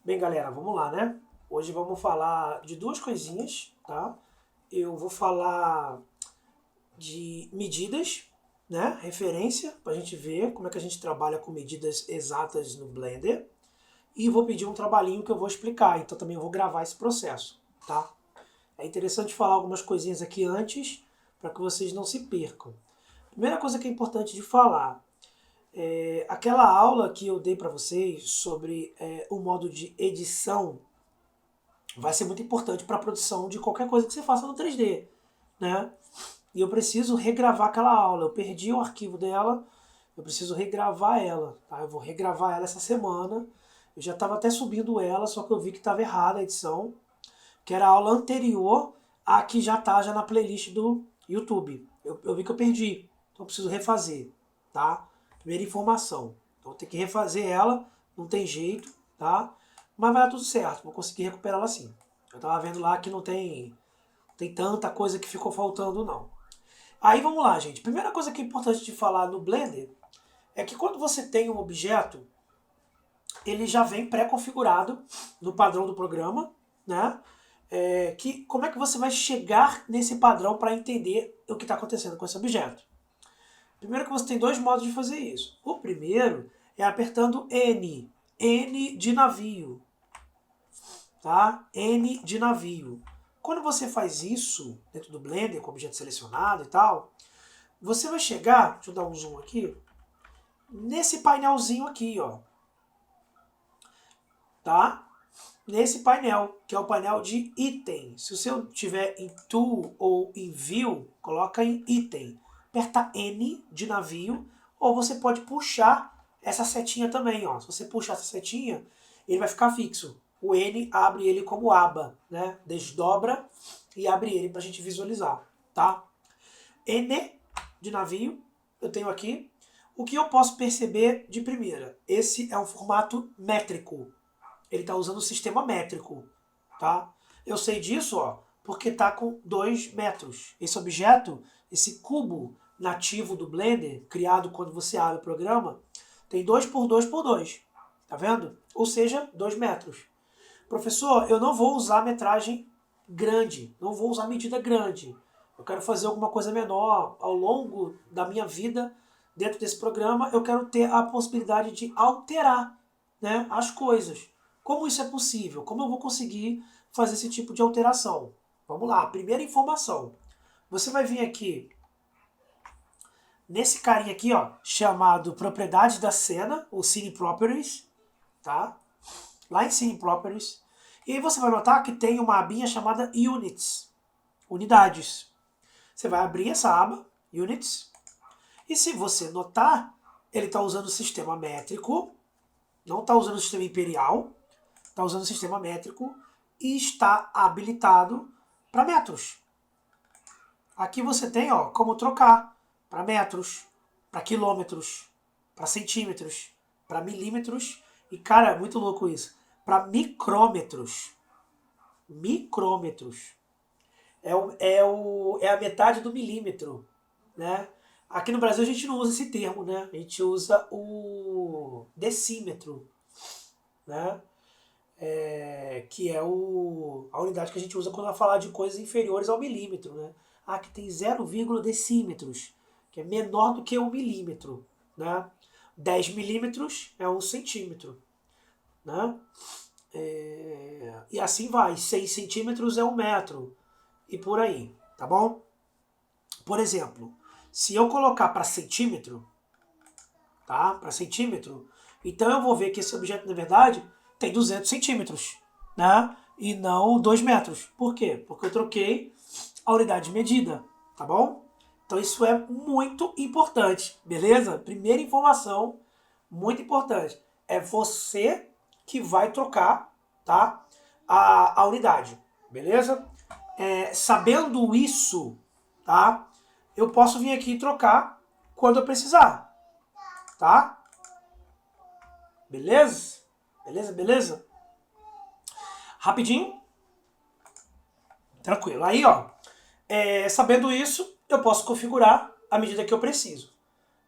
Bem, galera, vamos lá, né? Hoje vamos falar de duas coisinhas, tá? Eu vou falar de medidas, né? Referência, para a gente ver como é que a gente trabalha com medidas exatas no Blender. E vou pedir um trabalhinho que eu vou explicar, então também vou gravar esse processo, tá? É interessante falar algumas coisinhas aqui antes, para que vocês não se percam. Primeira coisa que é importante de falar, aquela aula que eu dei para vocês sobre o modo de edição vai ser muito importante para a produção de qualquer coisa que você faça no 3D, né? E eu preciso regravar aquela aula. Eu perdi o arquivo dela, eu preciso regravar ela, tá? Eu vou regravar ela essa semana. Eu já estava até subindo ela, só que eu vi que estava errada a edição, que era a aula anterior à que já está já na playlist do YouTube. Eu vi que eu perdi, então eu preciso refazer, tá? Primeira informação. Então eu tenho que refazer ela, não tem jeito, tá? Mas vai dar tudo certo, vou conseguir recuperar ela sim. Eu tava vendo lá que não tem tanta coisa que ficou faltando não. Aí vamos lá, gente. Primeira coisa que é importante de falar no Blender é que quando você tem um objeto, ele já vem pré-configurado no padrão do programa, né? Como é que você vai chegar nesse padrão para entender o que está acontecendo com esse objeto? Primeiro que você tem dois modos de fazer isso. O primeiro é apertando N, N de navio, tá? N de navio. Quando você faz isso dentro do Blender, com o objeto selecionado e tal, você vai chegar, deixa eu dar um zoom aqui, nesse painelzinho aqui, ó, tá? Nesse painel, que é o painel de item. Se o seu tiver em Tool ou em View, coloca em item. Aperta N de navio, ou você pode puxar essa setinha também, ó. Se você puxar essa setinha, ele vai ficar fixo. O N abre ele como aba, né? Desdobra e abre ele para a gente visualizar, tá? N de navio, eu tenho aqui. O que eu posso perceber de primeira? Esse é um formato métrico. Ele está usando o sistema métrico, tá? Eu sei disso, ó, porque está com 2 metros. Esse objeto, esse cubo nativo do Blender, criado quando você abre o programa, tem 2 por 2 por 2, tá vendo? Ou seja, 2 metros. Professor, eu não vou usar metragem grande, não vou usar medida grande. Eu quero fazer alguma coisa menor ao longo da minha vida dentro desse programa. Eu quero ter a possibilidade de alterar, né, as coisas. Como isso é possível? Como eu vou conseguir fazer esse tipo de alteração? Vamos lá, primeira informação. Você vai vir aqui nesse carinha aqui, ó, chamado propriedades da cena, o Scene Properties, tá? Lá em Scene Properties. E aí você vai notar que tem uma abinha chamada Units, unidades. Você vai abrir essa aba, Units, e se você notar, ele está usando o sistema métrico, não está usando o sistema imperial, está usando o sistema métrico e está habilitado para metros. Aqui você tem, ó, como trocar para metros, para quilômetros, para centímetros, para milímetros e, cara, muito louco isso, para micrômetros. Micrômetros. É a metade do milímetro, né? Aqui no Brasil a gente não usa esse termo, né? A gente usa o decímetro, né? Que é a unidade que a gente usa quando vai falar de coisas inferiores ao milímetro, né? Ah, que tem 0, decímetros, que é menor do que 1 milímetro, né? 10 milímetros é 1 centímetro, né? E assim vai, 6 centímetros é 1 metro, e por aí, tá bom? Por exemplo, se eu colocar para centímetro, tá? Para centímetro, então eu vou ver que esse objeto, na verdade, tem 200 centímetros, né? E não 2 metros. Por quê? Porque eu troquei a unidade de medida, tá bom? Então isso é muito importante, beleza? Primeira informação, muito importante. É você que vai trocar, tá? A unidade, beleza? Sabendo isso, tá? Eu posso vir aqui e trocar quando eu precisar, tá? Beleza? Beleza, beleza? Rapidinho. Tranquilo. Aí, ó, sabendo isso, eu posso configurar à medida que eu preciso,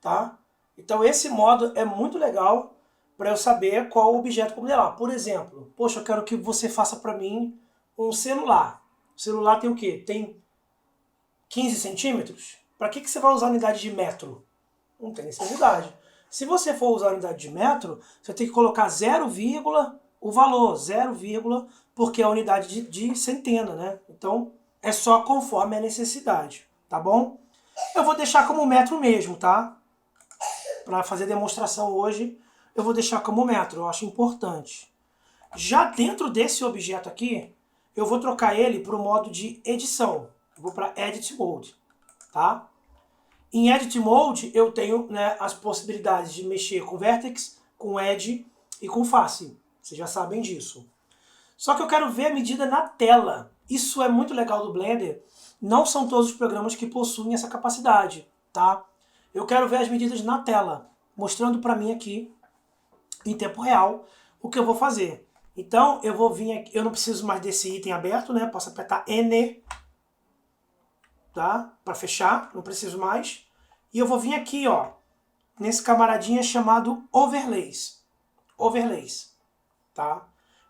tá? Então esse modo é muito legal para eu saber qual objeto para modelar. Por exemplo, poxa, eu quero que você faça para mim um celular. O celular tem o quê? Tem 15 centímetros? Para que você vai usar a unidade de metro? Não tem necessidade. Se você for usar a unidade de metro, você tem que colocar 0, o valor, 0, porque é a unidade de centena, né? Então, é só conforme a necessidade, tá bom? Eu vou deixar como metro mesmo, tá? Para fazer demonstração hoje, eu vou deixar como metro, eu acho importante. Já dentro desse objeto aqui, eu vou trocar ele para o modo de edição. Eu vou para Edit Mode, tá? Em Edit Mode, eu tenho, né, as possibilidades de mexer com Vertex, com Edge e com Face. Vocês já sabem disso. Só que eu quero ver a medida na tela. Isso é muito legal do Blender. Não são todos os programas que possuem essa capacidade, tá? Eu quero ver as medidas na tela, mostrando para mim aqui, em tempo real, o que eu vou fazer. Então, eu vou vir aqui, eu não preciso mais desse item aberto, né? Posso apertar N, tá? Para fechar, não preciso mais. E eu vou vir aqui, ó, nesse camaradinha chamado Overlays. Overlays, tá?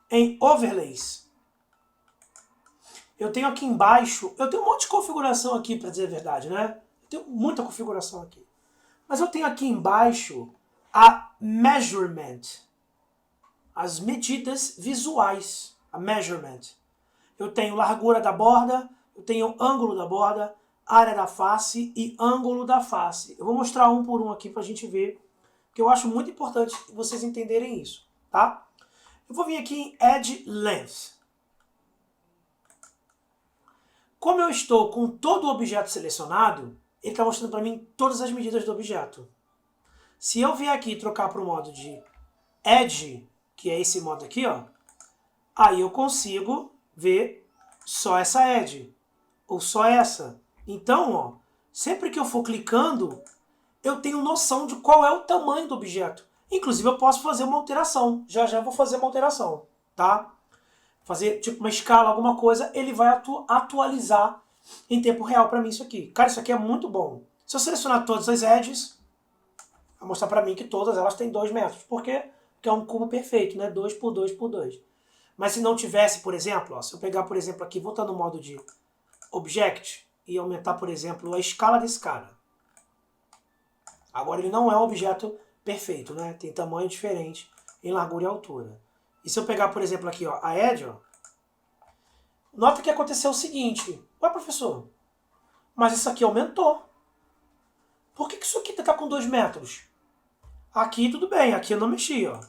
Em Overlays, eu tenho aqui embaixo, eu tenho um monte de configuração aqui, para dizer a verdade, né? Eu tenho muita configuração aqui. Mas eu tenho aqui embaixo a Measurement, as medidas visuais, a Measurement. Eu tenho largura da borda, eu tenho ângulo da borda, área da face e ângulo da face. Eu vou mostrar um por um aqui para a gente ver, porque eu acho muito importante vocês entenderem isso, tá? Eu vou vir aqui em Edge Length. Como eu estou com todo o objeto selecionado, ele está mostrando para mim todas as medidas do objeto. Se eu vier aqui e trocar para o modo de Edge, que é esse modo aqui, ó, aí eu consigo ver só essa Edge, ou só essa. Então, ó, sempre que eu for clicando, eu tenho noção de qual é o tamanho do objeto. Inclusive, eu posso fazer uma alteração. Já já vou fazer uma alteração, tá? Fazer tipo uma escala, alguma coisa, ele vai atualizar em tempo real para mim isso aqui. Cara, isso aqui é muito bom. Se eu selecionar todas as edges, vai mostrar para mim que todas elas têm 2 metros. Por quê? Porque é um cubo perfeito, né? 2 por 2 por 2. Mas se não tivesse, por exemplo, ó, se eu pegar, por exemplo, aqui, voltar no modo de Object e aumentar, por exemplo, a escala desse cara. Agora ele não é um objeto perfeito, né? Tem tamanho diferente em largura e altura. E se eu pegar, por exemplo, aqui, ó, a edge, ó, nota que aconteceu o seguinte. Ué, professor, mas isso aqui aumentou. Por que isso aqui está com 2 metros? Aqui tudo bem, aqui eu não mexi, ó.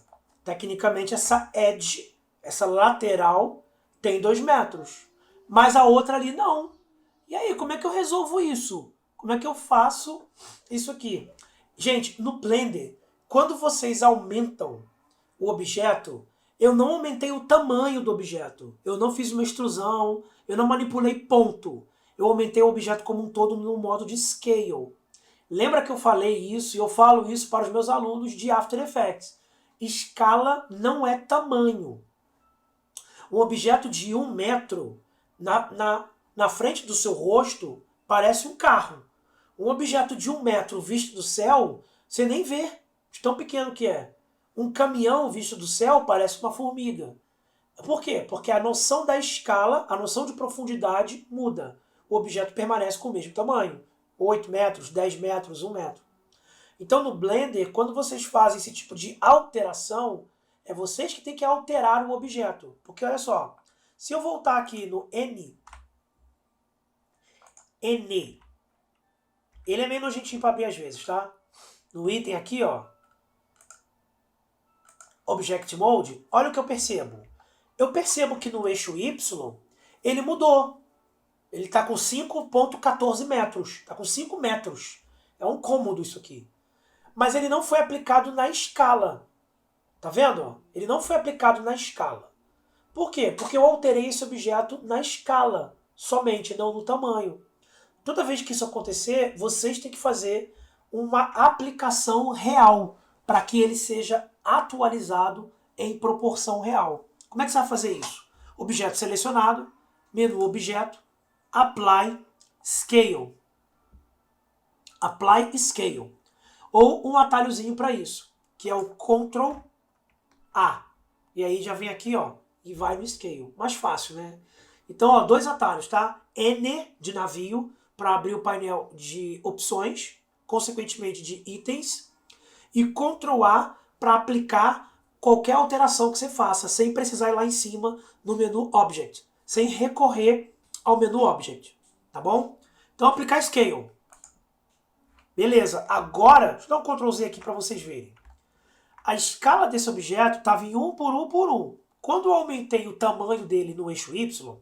Tecnicamente essa edge, essa lateral, tem 2 metros. Mas a outra ali não. E aí, como é que eu resolvo isso? Como é que eu faço isso aqui? Gente, no Blender, quando vocês aumentam o objeto, eu não aumentei o tamanho do objeto. Eu não fiz uma extrusão, eu não manipulei ponto. Eu aumentei o objeto como um todo no modo de Scale. Lembra que eu falei isso e eu falo isso para os meus alunos de After Effects. Escala não é tamanho. Um objeto de 1 metro na frente do seu rosto parece um carro. Um objeto de 1 metro visto do céu, você nem vê, de tão pequeno que é. Um caminhão visto do céu parece uma formiga. Por quê? Porque a noção da escala, a noção de profundidade muda. O objeto permanece com o mesmo tamanho. 8 metros, 10 metros, 1 metro. Então no Blender, quando vocês fazem esse tipo de alteração, é vocês que têm que alterar o objeto. Porque olha só, se eu voltar aqui no N, ele é meio nojentinho para abrir às vezes, tá? No item aqui, ó, Object Mode, olha o que eu percebo. Eu percebo que no eixo Y, ele mudou. Ele está com 5,14 metros. Está com 5 metros. É um cômodo isso aqui. Mas ele não foi aplicado na escala. Tá vendo? Ele não foi aplicado na escala. Por quê? Porque eu alterei esse objeto na escala somente, não no tamanho. Toda vez que isso acontecer, vocês têm que fazer uma aplicação real para que ele seja atualizado em proporção real. Como é que você vai fazer isso? Objeto selecionado, menu Objeto, Apply Scale. Apply Scale. Ou um atalhozinho para isso, que é o Ctrl A. E aí já vem aqui, ó, e vai no scale. Mais fácil, né? Então, ó, 2 atalhos, tá? N de navio, para abrir o painel de opções, consequentemente de itens, e Ctrl A para aplicar qualquer alteração que você faça, sem precisar ir lá em cima no menu Object, sem recorrer ao menu Object, tá bom? Então, aplicar Scale. Beleza, agora, deixa eu dar um Ctrl Z aqui para vocês verem. A escala desse objeto estava em 1 por 1 por 1. Quando eu aumentei o tamanho dele no eixo Y,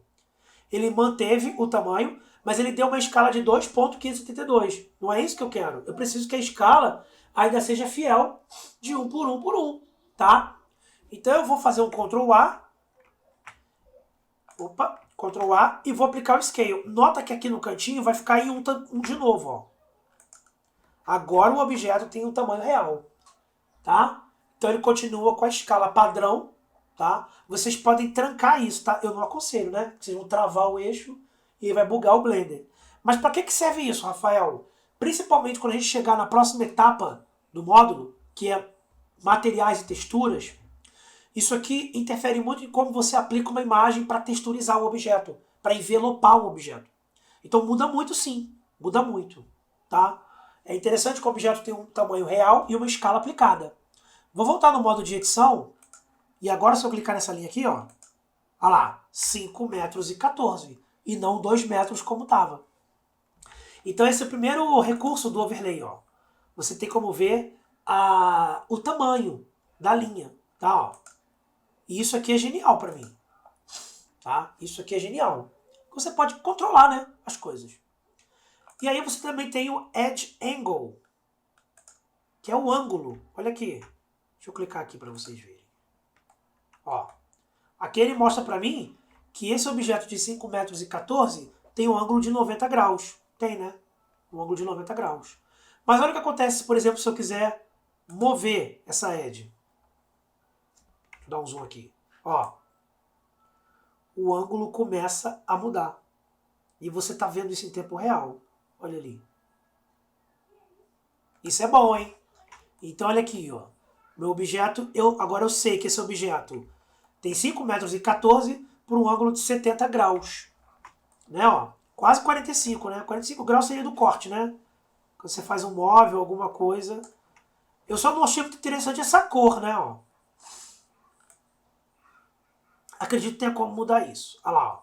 ele manteve o tamanho, mas ele deu uma escala de 2.572. Não é isso que eu quero. Eu preciso que a escala ainda seja fiel de 1 por 1 por 1, tá? Então eu vou fazer um Ctrl A. Opa, Ctrl A e vou aplicar o Scale. Nota que aqui no cantinho vai ficar em 1 de novo, ó. Agora o objeto tem um tamanho real, tá? Então ele continua com a escala padrão, tá? Vocês podem trancar isso, tá? Eu não aconselho, né? Vocês vão travar o eixo e vai bugar o Blender. Mas para que serve isso, Rafael? Principalmente quando a gente chegar na próxima etapa do módulo, que é materiais e texturas, isso aqui interfere muito em como você aplica uma imagem para texturizar o objeto, para envelopar um objeto. Então muda muito sim, muda muito, tá? É interessante que o objeto tem um tamanho real e uma escala aplicada. Vou voltar no modo de edição, e agora se eu clicar nessa linha aqui, ó, olha lá, 5 metros e 14, e não 2 metros como estava. Então esse é o primeiro recurso do overlay, ó. Você tem como ver o tamanho da linha, tá? Ó. E isso aqui é genial para mim, tá? Isso aqui é genial. Você pode controlar, né, as coisas. E aí você também tem o Edge Angle, que é o ângulo. Olha aqui. Deixa eu clicar aqui para vocês verem. Ó. Aqui ele mostra para mim que esse objeto de 5 metros e 14 tem um ângulo de 90 graus. Tem, né? Um ângulo de 90 graus. Mas olha o que acontece, por exemplo, se eu quiser mover essa edge. Vou dar um zoom aqui. Ó. O ângulo começa a mudar. E você está vendo isso em tempo real. Olha ali. Isso é bom, hein? Então olha aqui, ó. Meu objeto, agora eu sei que esse objeto tem 5 metros e 14 por um ângulo de 70 graus. Né, ó? Quase 45, né? 45 graus seria do corte, né? Quando você faz um móvel, alguma coisa. Eu só não achei muito interessante essa cor, né, ó. Acredito que tenha como mudar isso. Olha lá, ó.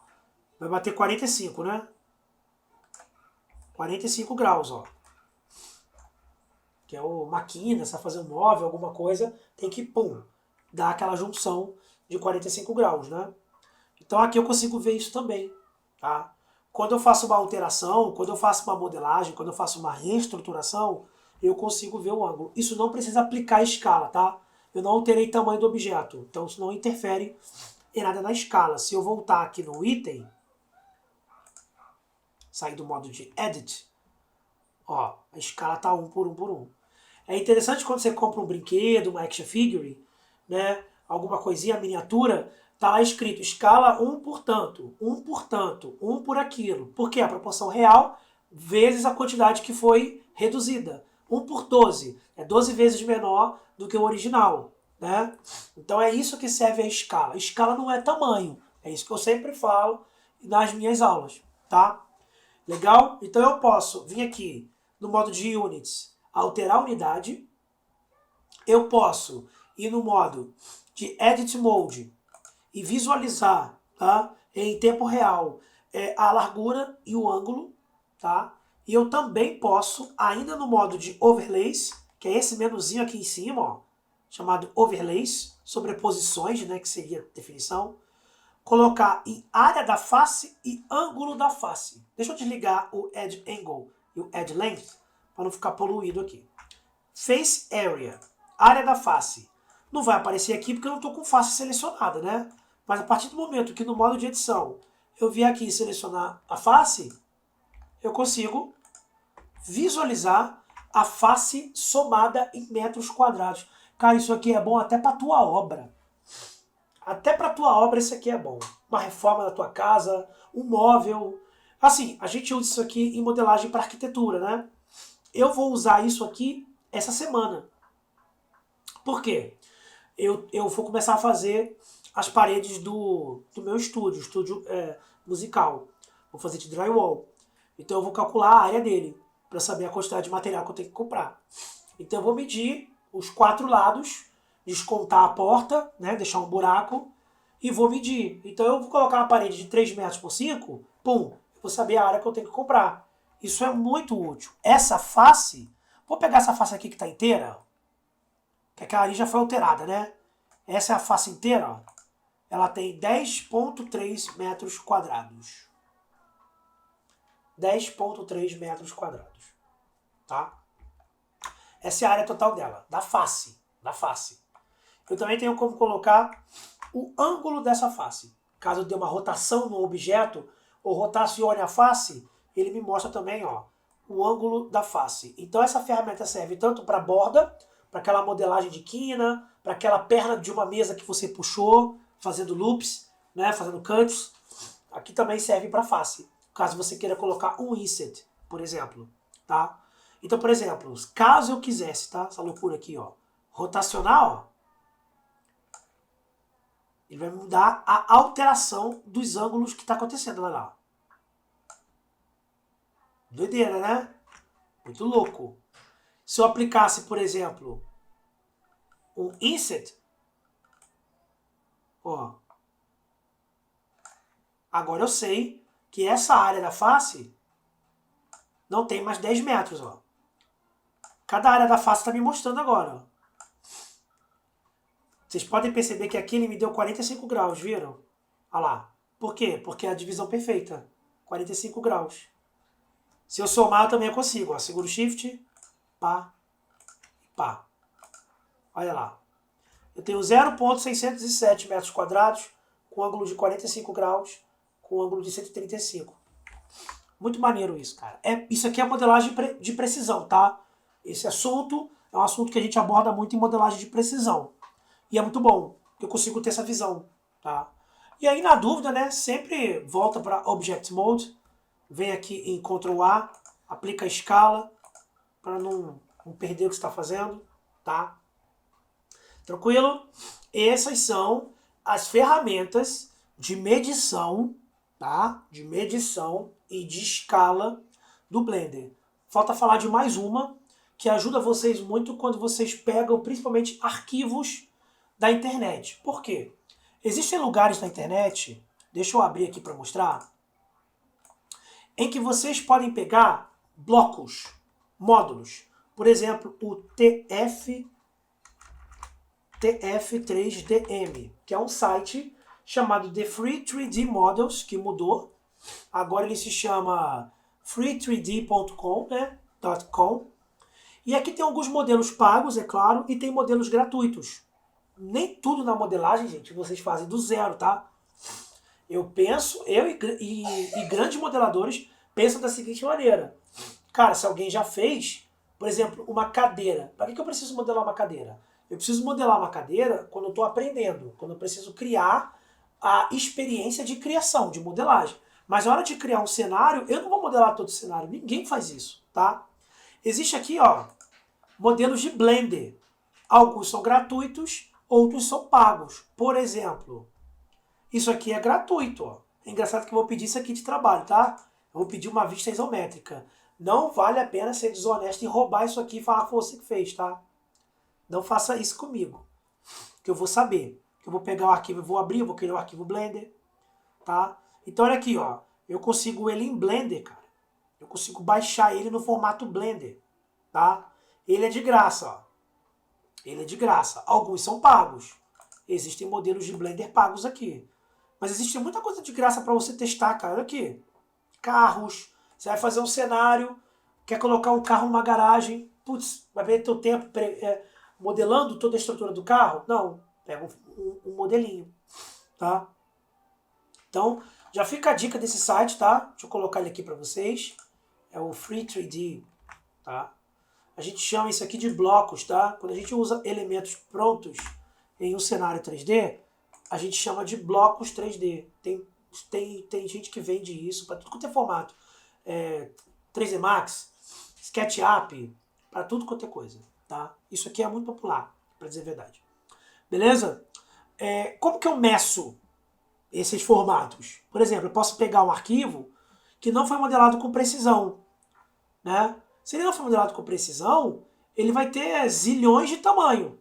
Vai bater 45, né? 45 graus, ó. Que é o máquina, você vai fazer um móvel, alguma coisa, tem que, pum, dar aquela junção de 45 graus, né? Então aqui eu consigo ver isso também, tá? Quando eu faço uma alteração, quando eu faço uma modelagem, quando eu faço uma reestruturação, eu consigo ver o ângulo. Isso não precisa aplicar a escala, tá? Eu não alterei o tamanho do objeto, então isso não interfere em nada na escala. Se eu voltar aqui no item, sair do modo de Edit, ó, a escala tá 1 por 1 por 1. É interessante quando você compra um brinquedo, uma action figure, né, alguma coisinha, miniatura, tá lá escrito escala 1 por tanto, 1 por tanto, 1 por aquilo. Porque a proporção real vezes a quantidade que foi reduzida. 1 por 12, é 12 vezes menor do que o original, né? Então é isso que serve a escala. A escala não é tamanho, é isso que eu sempre falo nas minhas aulas, tá? Legal? Então eu posso vir aqui no modo de Units, alterar a unidade. Eu posso ir no modo de Edit Mode e visualizar, tá, em tempo real a largura e o ângulo. Tá? E eu também posso, ainda no modo de Overlays, que é esse menuzinho aqui em cima, ó, chamado Overlays, sobreposições, né, que seria a definição, colocar em área da face e ângulo da face. Deixa eu desligar o Edge Angle e o Edge Length para não ficar poluído aqui. Face Area, área da face. Não vai aparecer aqui porque eu não estou com face selecionada, né? Mas a partir do momento que no modo de edição eu vier aqui selecionar a face, eu consigo visualizar a face somada em metros quadrados. Cara, isso aqui é bom até para tua obra. Até para tua obra isso aqui é bom. Uma reforma da tua casa, um móvel. Assim, a gente usa isso aqui em modelagem para arquitetura, né? Eu vou usar isso aqui essa semana. Por quê? eu vou começar a fazer as paredes do meu estúdio musical. Vou fazer de drywall. Então eu vou calcular a área dele, para saber a quantidade de material que eu tenho que comprar. Então eu vou medir os 4 lados, descontar a porta, né, deixar um buraco, e vou medir. Então eu vou colocar uma parede de 3 metros por 5, pum, eu vou saber a área que eu tenho que comprar. Isso é muito útil. Essa face, vou pegar essa face aqui que está inteira, que aquela ali já foi alterada, né? Essa é a face inteira, ó. Ela tem 10,3 metros quadrados. 10,3 metros quadrados, tá? Essa é a área total dela, da face, Eu também tenho como colocar o ângulo dessa face. Caso eu dê uma rotação no objeto, ou rotacione a face, ele me mostra também, ó, o ângulo da face. Então essa ferramenta serve tanto para borda, para aquela modelagem de quina, para aquela perna de uma mesa que você puxou, fazendo loops, né, fazendo cuts. Aqui também serve para face, caso você queira colocar um inset, por exemplo, tá? Então, por exemplo, caso eu quisesse, tá? Essa loucura aqui, ó, rotacionar, ó, ele vai mudar a alteração dos ângulos que está acontecendo lá. Doideira, né? Muito louco. Se eu aplicasse, por exemplo, um inset, ó, agora eu sei que essa área da face não tem mais 10 metros, ó. Cada área da face está me mostrando agora, ó. Vocês podem perceber que aqui ele me deu 45 graus, viram? Olha lá. Por quê? Porque é a divisão perfeita. 45 graus. Se eu somar, eu também consigo. Ó. Seguro Shift, pá, pá. Olha lá. Eu tenho 0,607 metros quadrados, com ângulo de 45 graus, com ângulo de 135. Muito maneiro isso, cara. Isso aqui é modelagem de precisão, tá? Esse assunto é um assunto que a gente aborda muito em modelagem de precisão. E é muito bom, que eu consigo ter essa visão, tá? E aí, na dúvida, né, sempre volta para Object Mode, vem aqui em Ctrl A, aplica a escala, para não perder o que você está fazendo, tá? Tranquilo? Essas são as ferramentas de medição, tá? De medição e de escala do Blender. Falta falar de mais uma, que ajuda vocês muito quando vocês pegam principalmente arquivos da internet. Por quê? Existem lugares na internet, deixa eu abrir aqui para mostrar, em que vocês podem pegar blocos, módulos. Por exemplo, o TF3DM, que é um site chamado The Free 3D Models, que mudou. Agora ele se chama free3d.com, né? .com. E aqui tem alguns modelos pagos, é claro, e tem modelos gratuitos. Nem tudo na modelagem, gente, vocês fazem do zero, tá? Eu e grandes modeladores pensam da seguinte maneira. Cara, se alguém já fez, por exemplo, uma cadeira. Para que eu preciso modelar uma cadeira? Eu preciso modelar uma cadeira quando eu estou aprendendo, quando eu preciso criar a experiência de criação, de modelagem. Mas na hora de criar um cenário, eu não vou modelar todo o cenário, ninguém faz isso, tá? Existe aqui, ó, modelos de Blender. Alguns são gratuitos, outros são pagos. Por exemplo, isso aqui é gratuito, ó. É engraçado que eu vou pedir isso aqui de trabalho, tá? Eu vou pedir uma vista isométrica. Não vale a pena ser desonesto e roubar isso aqui e falar que foi você que fez, tá? Não faça isso comigo, que eu vou saber. Eu vou pegar o arquivo, eu vou abrir, eu vou criar o arquivo Blender, tá? Então olha aqui, ó. Eu consigo ele em Blender, cara. Eu consigo baixar ele no formato Blender, tá? Ele é de graça, ó. Ele é de graça. Alguns são pagos. Existem modelos de Blender pagos aqui. Mas existe muita coisa de graça para você testar, cara. Olha aqui. Carros. Você vai fazer um cenário, quer colocar um carro numa garagem. Putz, vai perder teu tempo modelando toda a estrutura do carro? Não. Pega um modelinho, tá? Então, já fica a dica desse site, tá? Deixa eu colocar ele aqui para vocês. É o Free3D, tá? A gente chama isso aqui de blocos, tá? Quando a gente usa elementos prontos em um cenário 3D, a gente chama de blocos 3D. Tem gente que vende isso para tudo quanto é formato. 3D Max, SketchUp, para tudo quanto é coisa, tá? Isso aqui é muito popular, para dizer a verdade. beleza? Como que eu meço esses formatos? Por exemplo, eu posso pegar um arquivo que não foi modelado com precisão, né? Se ele não for modelado com precisão, ele vai ter zilhões de tamanho.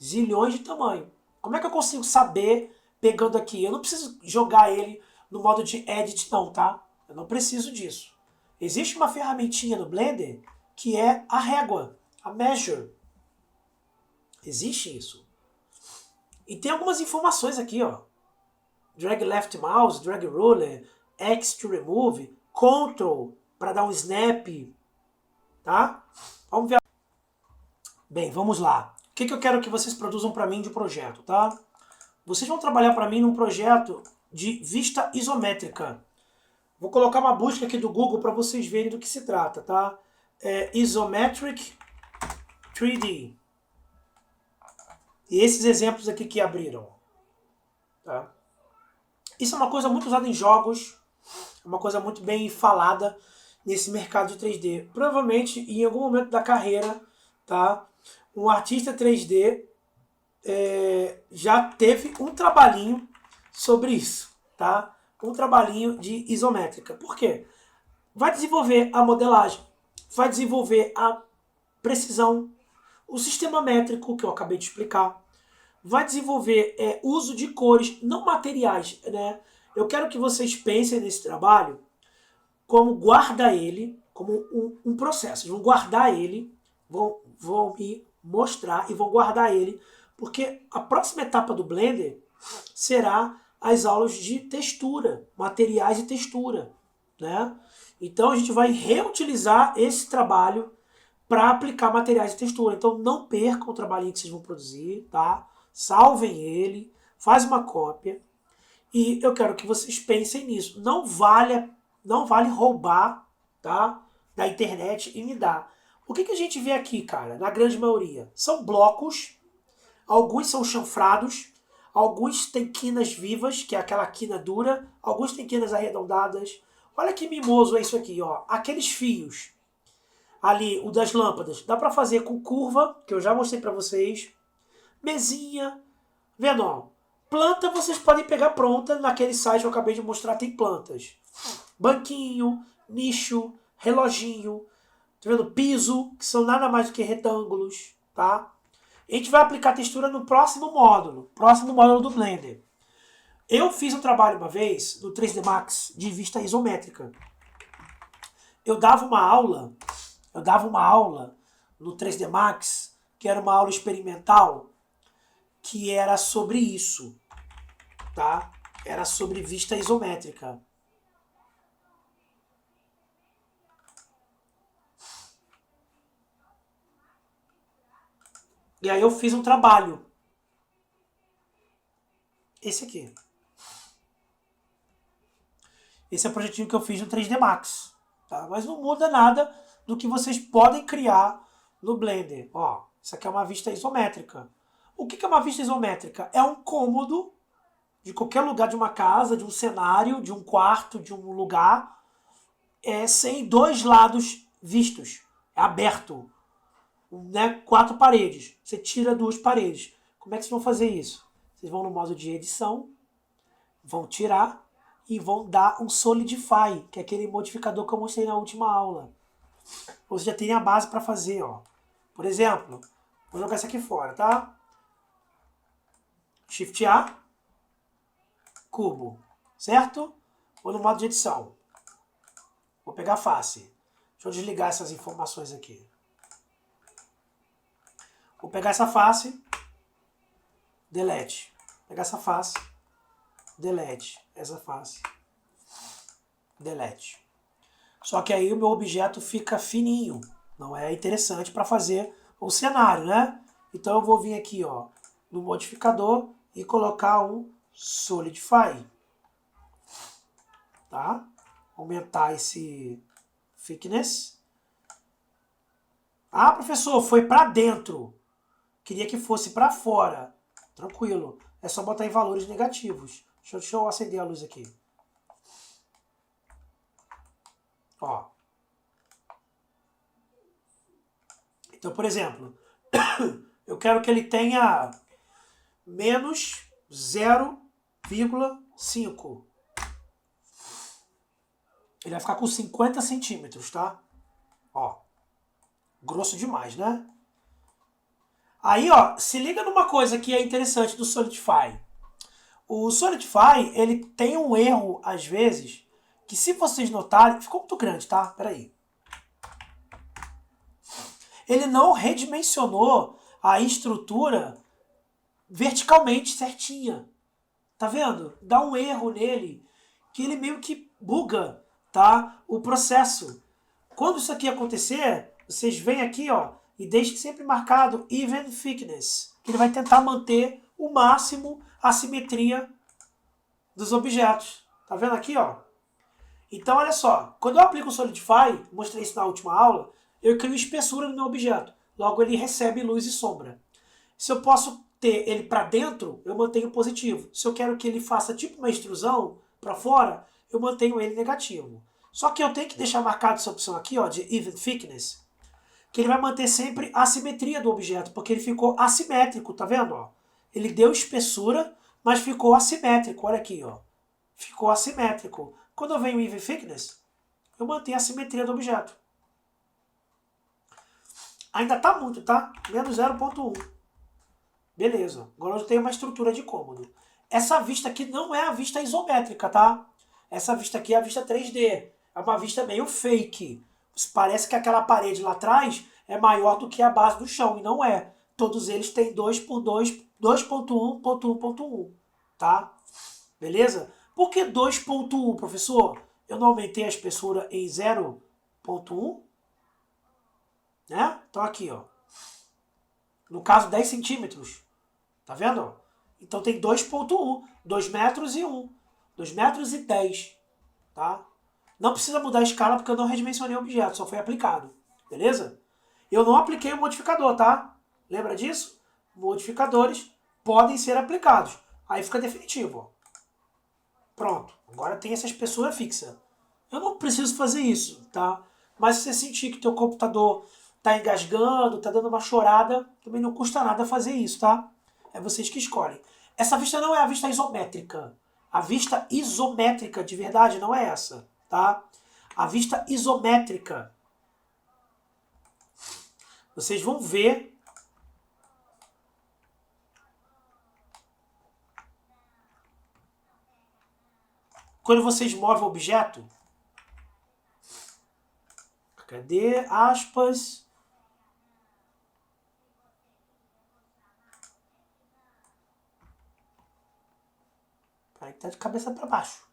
Zilhões de tamanho. Como é que eu consigo saber pegando aqui? Eu não preciso jogar ele no modo de edit não, tá? Eu não preciso disso. Existe uma ferramentinha no Blender que é a régua, a measure. Existe isso. E tem algumas informações aqui, ó. Drag left mouse, drag ruler, X to remove, Ctrl para dar um snap, tá? Vamos ver. Bem, vamos lá. O que eu quero que vocês produzam para mim de projeto, tá? Vocês vão trabalhar para mim num projeto de vista isométrica. Vou colocar uma busca aqui do Google para vocês verem do que se trata, tá? Isometric 3D. E esses exemplos aqui que abriram, tá? Isso é uma coisa muito usada em jogos, é uma coisa muito bem falada nesse mercado de 3D. Provavelmente, em algum momento da carreira, tá? Um artista 3D já teve um trabalhinho sobre isso, tá? Um trabalhinho de isométrica. Por quê? Vai desenvolver a modelagem, vai desenvolver a precisão, o sistema métrico que eu acabei de explicar, vai desenvolver uso de cores, não materiais, né? Eu quero que vocês pensem nesse trabalho como guardar ele, como um processo. Vão guardar ele, vão me mostrar e vão guardar ele, porque a próxima etapa do Blender será as aulas de textura, materiais e textura, né? Então a gente vai reutilizar esse trabalho para aplicar materiais e textura. Então não percam o trabalhinho que vocês vão produzir, tá? Salvem ele, faz uma cópia e eu quero que vocês pensem nisso. Não vale roubar, tá? Da internet e me dar. O que a gente vê aqui, cara, na grande maioria? São blocos, alguns são chanfrados, alguns têm quinas vivas, que é aquela quina dura, alguns têm quinas arredondadas. Olha que mimoso é isso aqui, ó. Aqueles fios ali, o das lâmpadas, dá para fazer com curva, que eu já mostrei para vocês. Mesinha, vendo, ó. Planta vocês podem pegar pronta, naquele site que eu acabei de mostrar tem plantas. Banquinho, nicho, reloginho, tá vendo? Piso, que são nada mais do que retângulos, tá? A gente vai aplicar textura no próximo módulo do Blender. Eu fiz um trabalho uma vez no 3D Max de vista isométrica. Eu dava uma aula no 3D Max, que era uma aula experimental, que era sobre isso, tá? Era sobre vista isométrica. E aí eu fiz um trabalho. Esse aqui. Esse é o projetinho que eu fiz no 3D Max. Tá? Mas não muda nada do que vocês podem criar no Blender. Ó, isso aqui é uma vista isométrica. O que é uma vista isométrica? É um cômodo de qualquer lugar de uma casa, de um cenário, de um quarto, de um lugar, sem dois lados vistos. É aberto. Né? 4 paredes. Você tira 2 paredes. Como é que vocês vão fazer isso? Vocês vão no modo de edição, vão tirar e vão dar um Solidify, que é aquele modificador que eu mostrei na última aula. Você já tem a base para fazer, ó. Por exemplo, vou jogar isso aqui fora, tá? Shift A, cubo, certo? Vou no modo de edição. Vou pegar a face. Deixa eu desligar essas informações aqui. Vou pegar essa face, delete. Pegar essa face, delete. Essa face, delete. Só que aí o meu objeto fica fininho. Não é interessante para fazer o cenário, né? Então eu vou vir aqui, ó, no modificador e colocar um Solidify. Tá? Aumentar esse thickness. Ah, professor, foi para dentro. Queria que fosse para fora. Tranquilo. É só botar em valores negativos. Deixa eu acender a luz aqui. Ó. Então, por exemplo, eu quero que ele tenha menos 0,5. Ele vai ficar com 50 centímetros, tá? Ó, grosso demais, né? Aí, ó, se liga numa coisa que é interessante do Solidify. O Solidify, ele tem um erro, às vezes, que se vocês notarem... Ficou muito grande, tá? Peraí. Ele não redimensionou a estrutura verticalmente certinha. Tá vendo? Dá um erro nele, que ele meio que buga, tá? O processo. Quando isso aqui acontecer, vocês vêm aqui, ó, e deixem sempre marcado Even Thickness, que ele vai tentar manter o máximo a simetria dos objetos. Tá vendo aqui, ó? Então, olha só. Quando eu aplico o Solidify, mostrei isso na última aula, eu crio espessura no meu objeto. Logo, ele recebe luz e sombra. Se eu posso ter ele para dentro, eu mantenho positivo. Se eu quero que ele faça tipo uma extrusão para fora, eu mantenho ele negativo. Só que eu tenho que deixar marcado essa opção aqui, ó, de Even Thickness, que ele vai manter sempre a simetria do objeto, porque ele ficou assimétrico, tá vendo? Ó? Ele deu espessura, mas ficou assimétrico. Olha aqui, ó. Ficou assimétrico. Quando eu venho Even Thickness, eu mantenho a simetria do objeto. Ainda tá muito, tá? Menos 0,1. Beleza. Agora eu tenho uma estrutura de cômodo. Essa vista aqui não é a vista isométrica, tá? Essa vista aqui é a vista 3D. É uma vista meio fake. Parece que aquela parede lá atrás é maior do que a base do chão. E não é. Todos eles têm 2 por 2, 2.1.1.1. Tá? Beleza? Por que 2.1, professor? Eu não aumentei a espessura em 0.1? Né? Então aqui, ó. No caso, 10 centímetros. Tá vendo? Então tem 2.1. 2 metros e 1. 2 metros e 10. Tá? Não precisa mudar a escala porque eu não redimensionei o objeto. Só foi aplicado. Beleza? Eu não apliquei o modificador, tá? Lembra disso? Modificadores podem ser aplicados. Aí fica definitivo, ó. Pronto. Agora tem essa espessura fixa. Eu não preciso fazer isso, tá? Mas se você sentir que teu computador tá engasgando, tá dando uma chorada, também não custa nada fazer isso, tá? É vocês que escolhem. Essa vista não é a vista isométrica. A vista isométrica de verdade não é essa, tá? A vista isométrica. Vocês vão ver quando vocês movem o objeto. Cadê? Aspas. Peraí que tá de cabeça para baixo.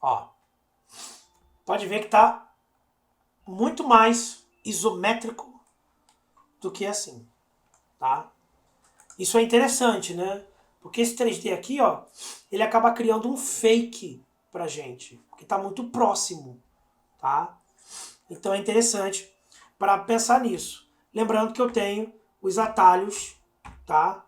Ó. Pode ver que tá muito mais isométrico do que assim, tá? Isso é interessante, né? Porque esse 3D aqui, ó, ele acaba criando um fake pra gente, porque tá muito próximo, tá? Então é interessante para pensar nisso. Lembrando que eu tenho os atalhos, tá?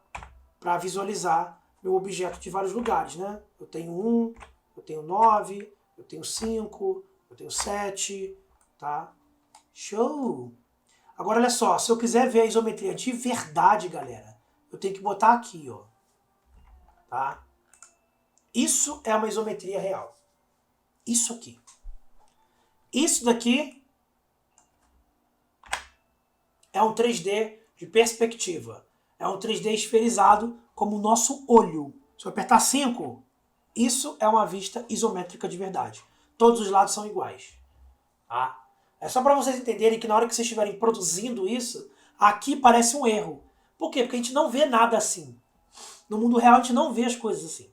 Para visualizar meu objeto de vários lugares, né? Eu tenho 1, eu tenho 9, eu tenho 5, eu tenho 7, tá? Show! Agora olha só, se eu quiser ver a isometria de verdade, galera, eu tenho que botar aqui, ó. Tá? Isso é uma isometria real. Isso aqui. Isso daqui é um 3D de perspectiva. É um 3D esferizado como o nosso olho. Se eu apertar 5, isso é uma vista isométrica de verdade. Todos os lados são iguais. Tá? É só para vocês entenderem que na hora que vocês estiverem produzindo isso, aqui parece um erro. Por quê? Porque a gente não vê nada assim. No mundo real a gente não vê as coisas assim.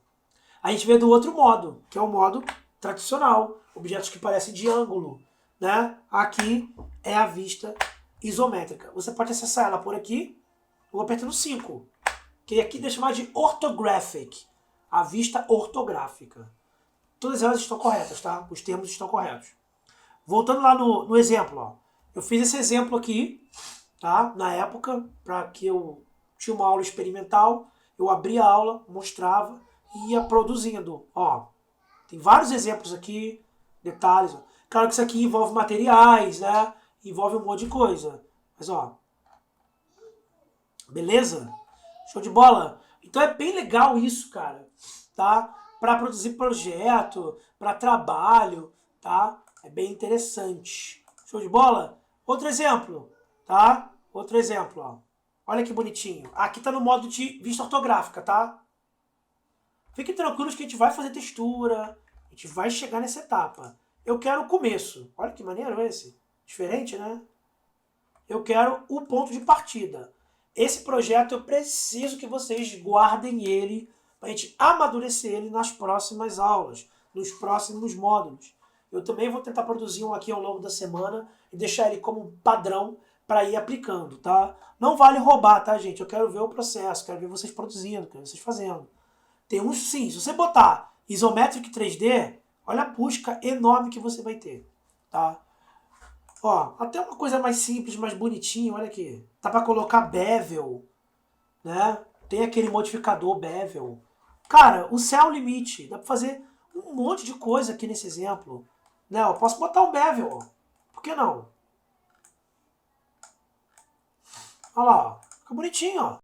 A gente vê do outro modo, que é o modo tradicional. Objetos que parecem de ângulo. Né? Aqui é a vista isométrica. Você pode acessar ela por aqui, ou apertando 5. Que aqui deixa mais de orthographic. A vista ortográfica. Todas elas estão corretas, tá? Os termos estão corretos. Voltando lá no exemplo, ó. Eu fiz esse exemplo aqui, tá? Na época, para que eu tinha uma aula experimental, eu abria a aula, mostrava e ia produzindo. Ó, tem vários exemplos aqui, detalhes. Ó. Claro que isso aqui envolve materiais, né? Envolve um monte de coisa. Mas ó, beleza? Show de bola? Então é bem legal isso, cara, tá? Para produzir projeto, para trabalho, tá? É bem interessante. Show de bola? Outro exemplo, tá? Outro exemplo, ó. Olha que bonitinho. Aqui tá no modo de vista ortográfica, tá? Fiquem tranquilos que a gente vai fazer textura, a gente vai chegar nessa etapa. Eu quero o começo. Olha que maneiro esse. Diferente, né? Eu quero o ponto de partida. Esse projeto eu preciso que vocês guardem ele para a gente amadurecer ele nas próximas aulas, nos próximos módulos. Eu também vou tentar produzir um aqui ao longo da semana e deixar ele como padrão para ir aplicando, tá? Não vale roubar, tá, gente? Eu quero ver o processo, quero ver vocês produzindo, quero ver vocês fazendo. Tem uns sim, se você botar Isometric 3D, olha a busca enorme que você vai ter, tá? Ó, até uma coisa mais simples, mais bonitinha, olha aqui. Dá pra colocar bevel, né? Tem aquele modificador bevel. Cara, o céu é o limite. Dá pra fazer um monte de coisa aqui nesse exemplo. Né? Eu posso botar um bevel, ó. Por que não? Olha lá, ó. Fica bonitinho, ó.